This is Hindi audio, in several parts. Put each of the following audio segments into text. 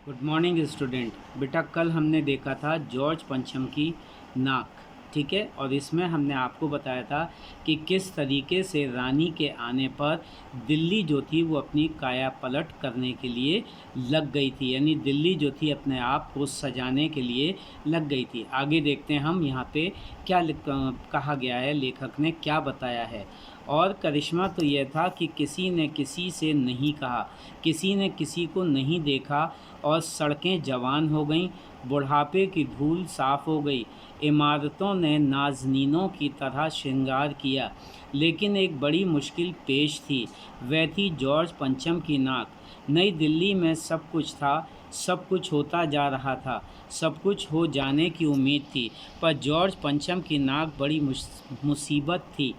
Good morning student. बेटा कल हमने देखा था जॉर्ज पंचम की नाक, ठीक है। और इसमें हमने आपको बताया था कि किस तरीके से रानी के आने पर दिल्ली जो थी वो अपनी काया पलट करने के लिए लग गई थी, यानी दिल्ली जो थी अपने आप को सजाने के लिए लग गई थी। आगे देखते हैं हम यहाँ पे क्या कहा गया है, लेखक ने क्या बताया है। और करिश्मा तो यह था कि किसी ने किसी से नहीं कहा, किसी ने किसी को नहीं देखा, और सड़कें जवान हो गईं, बुढ़ापे की धूल साफ़ हो गई, इमारतों ने नाज़नीनों की तरह श्रृंगार किया। लेकिन एक बड़ी मुश्किल पेश थी, वह थी जॉर्ज पंचम की नाक। नई दिल्ली में सब कुछ था, सब कुछ होता जा रहा था, सब कुछ हो जाने की उम्मीद थी, पर जॉर्ज पंचम की नाक बड़ी मुसीबत थी।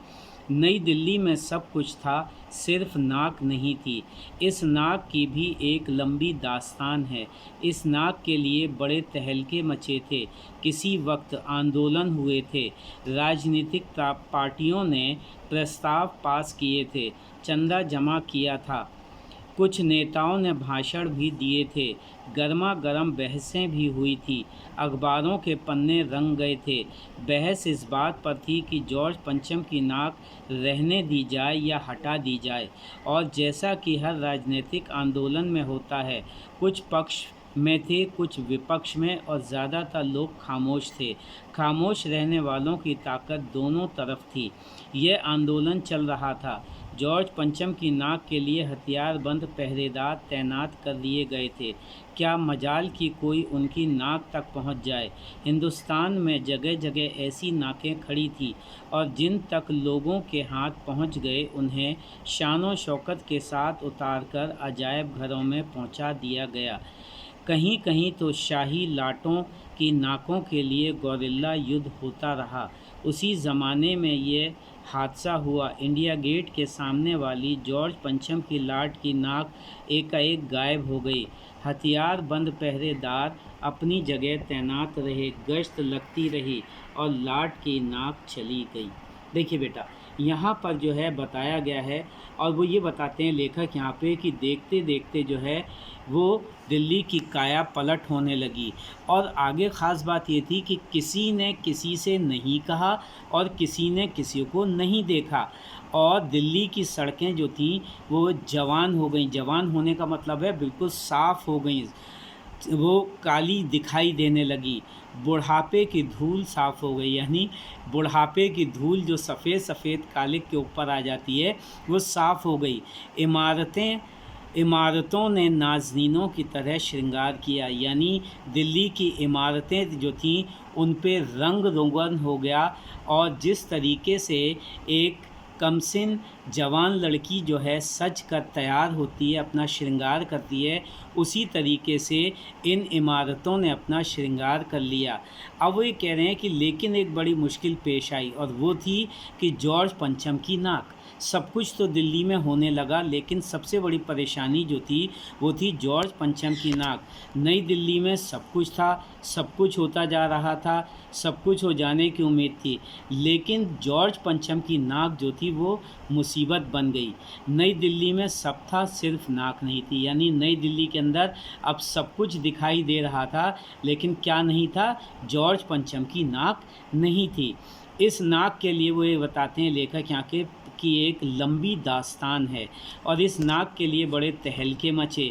नई दिल्ली में सब कुछ था, सिर्फ नाक नहीं थी। इस नाक की भी एक लंबी दास्तान है। इस नाक के लिए बड़े तहलके मचे थे, किसी वक्त आंदोलन हुए थे, राजनीतिक पार्टियों ने प्रस्ताव पास किए थे, चंदा जमा किया था, कुछ नेताओं ने भाषण भी दिए थे, गर्मा गर्म बहसें भी हुई थी, अखबारों के पन्ने रंग गए थे। बहस इस बात पर थी कि जॉर्ज पंचम की नाक रहने दी जाए या हटा दी जाए। और जैसा कि हर राजनीतिक आंदोलन में होता है, कुछ पक्ष में थे, कुछ विपक्ष में, और ज़्यादातर लोग खामोश थे। खामोश रहने वालों की ताकत दोनों तरफ थी। यह आंदोलन चल रहा था। जॉर्ज पंचम की नाक के लिए हथियारबंद पहरेदार तैनात कर दिए गए थे। क्या मजाल कि कोई उनकी नाक तक पहुंच जाए। हिंदुस्तान में जगह जगह ऐसी नाकें खड़ी थी, और जिन तक लोगों के हाथ पहुंच गए उन्हें शानो शौकत के साथ उतारकर अजायब घरों में पहुंचा दिया गया। कहीं कहीं तो शाही लाटों की नाकों के लिए गौरिल्ला युद्ध होता रहा। उसी ज़माने में ये हादसा हुआ। इंडिया गेट के सामने वाली जॉर्ज पंचम की लाट की नाक एकाएक गायब हो गई। हथियार बंद पहरेदार अपनी जगह तैनात रहे, गश्त लगती रही, और लाट की नाक चली गई। देखिए बेटा, यहाँ पर जो है बताया गया है, और वो ये बताते हैं लेखक यहाँ पे कि देखते देखते जो है वो दिल्ली की काया पलट होने लगी। और आगे ख़ास बात ये थी कि किसी ने किसी से नहीं कहा और किसी ने किसी को नहीं देखा, और दिल्ली की सड़कें जो थीं वो जवान हो गईं। जवान होने का मतलब है बिल्कुल साफ़ हो गईं, वो काली दिखाई देने लगी। बुढ़ापे की धूल साफ़ हो गई, यानी बुढ़ापे की धूल जो सफ़ेद सफ़ेद काले के ऊपर आ जाती है वो साफ़ हो गई। इमारतों ने नाज़नीनों की तरह श्रृंगार किया, यानी दिल्ली की इमारतें जो थीं उन पे रंग रोगन हो गया। और जिस तरीके से एक कमसिन जवान लड़की जो है सज कर तैयार होती है, अपना श्रृंगार करती है, उसी तरीके से इन इमारतों ने अपना श्रृंगार कर लिया। अब वो ये कह रहे हैं कि लेकिन एक बड़ी मुश्किल पेश आई, और वो थी कि जॉर्ज पंचम की नाक। सब कुछ तो दिल्ली में होने लगा, लेकिन सबसे बड़ी परेशानी जो थी वो थी जॉर्ज पंचम की नाक। नई दिल्ली में सब कुछ था, सब कुछ होता जा रहा था, सब कुछ हो जाने की उम्मीद थी, लेकिन जॉर्ज पंचम की नाक जो थी वो मुसीबत बन गई। नई दिल्ली में सब था, सिर्फ नाक नहीं थी, यानी नई दिल्ली के अंदर अब सब कुछ दिखाई दे रहा था, लेकिन क्या नहीं था? जॉर्ज पंचम की नाक नहीं थी। इस नाक के लिए वो ये बताते हैं लेखक यहाँ के की एक लंबी दास्तान है, और इस नाक के लिए बड़े तहलके मचे।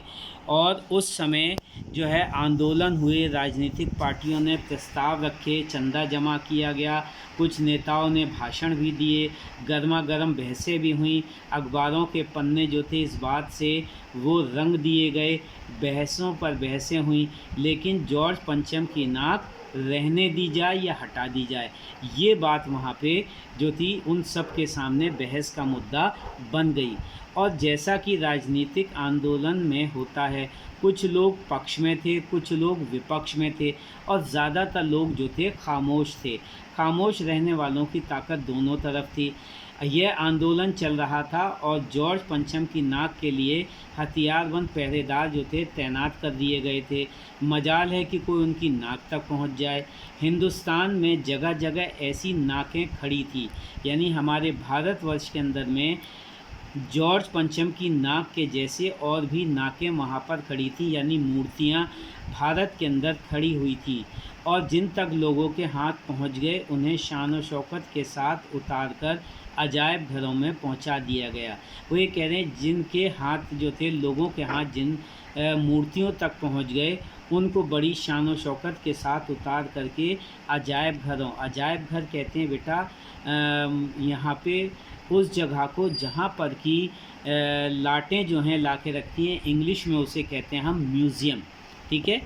और उस समय जो है आंदोलन हुए, राजनीतिक पार्टियों ने प्रस्ताव रखे, चंदा जमा किया गया, कुछ नेताओं ने भाषण भी दिए, गर्मा गर्म बहसें भी हुईं, अखबारों के पन्ने जो थे इस बात से वो रंग दिए गए, बहसों पर बहसें हुईं। लेकिन जॉर्ज पंचम की नाक रहने दी जाए या हटा दी जाए, ये बात वहाँ पे जो थी उन सब के सामने बहस का मुद्दा बन गई। और जैसा कि राजनीतिक आंदोलन में होता है, कुछ लोग पक्ष में थे, कुछ लोग विपक्ष में थे, और ज़्यादातर लोग जो थे खामोश थे। खामोश रहने वालों की ताकत दोनों तरफ थी। यह आंदोलन चल रहा था, और जॉर्ज पंचम की नाक के लिए हथियारबंद पहरेदार जो थे तैनात कर दिए गए थे। मजाल है कि कोई उनकी नाक तक पहुंच जाए। हिंदुस्तान में जगह जगह ऐसी नाकें खड़ी थी, यानी हमारे भारतवर्ष के अंदर में जॉर्ज पंचम की नाक के जैसे और भी नाकें वहाँ पर खड़ी थी, यानी मूर्तियाँ भारत के अंदर खड़ी हुई थी, और जिन तक लोगों के हाथ पहुँच गए उन्हें शान और शौकत के साथ उतार कर अजायब घरों में पहुँचा दिया गया। वो ये कह रहे हैं जिनके हाथ जो थे, लोगों के हाथ जिन मूर्तियों तक पहुँच गए उनको बड़ी शान और शौकत के साथ उतार करके अजायब घर कहते हैं बेटा यहाँ पे उस जगह को जहाँ पर कि लाटें जो हैं ला के रखती हैं, इंग्लिश में उसे कहते हैं हम म्यूज़ियम, ठीक है।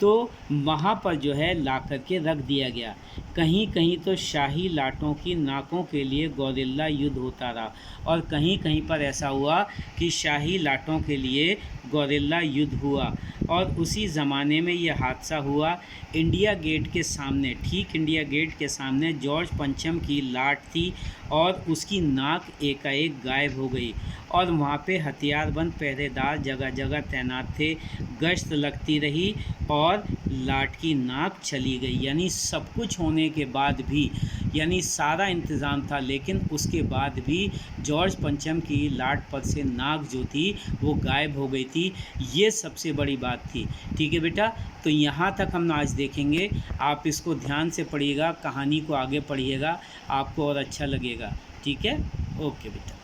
तो वहाँ पर जो है ला करके रख दिया गया। कहीं कहीं तो शाही लाटों की नाकों के लिए गौरिल्ला युद्ध होता रहा, और कहीं कहीं पर ऐसा हुआ कि शाही लाटों के लिए गौरिल्ला युद्ध हुआ। और उसी ज़माने में ये हादसा हुआ इंडिया गेट के सामने, ठीक इंडिया गेट के सामने जॉर्ज पंचम की लाट थी और उसकी नाक एकाएक गायब हो गई, और वहाँ पे हथियारबंद पहरेदार जगह जगह तैनात थे, गश्त लगती रही और लाट की नाक चली गई। यानी सब कुछ होने के बाद भी, यानी सारा इंतज़ाम था, लेकिन उसके बाद भी जॉर्ज पंचम की लाट पर से नाक जो थी वो गायब हो गई थी। ये सबसे बड़ी बात थी, ठीक है बेटा। तो यहाँ तक हम आज देखेंगे, आप इसको ध्यान से पढ़िएगा, कहानी को आगे पढ़िएगा, आपको और अच्छा लगेगा, ठीक है। ओके बेटा।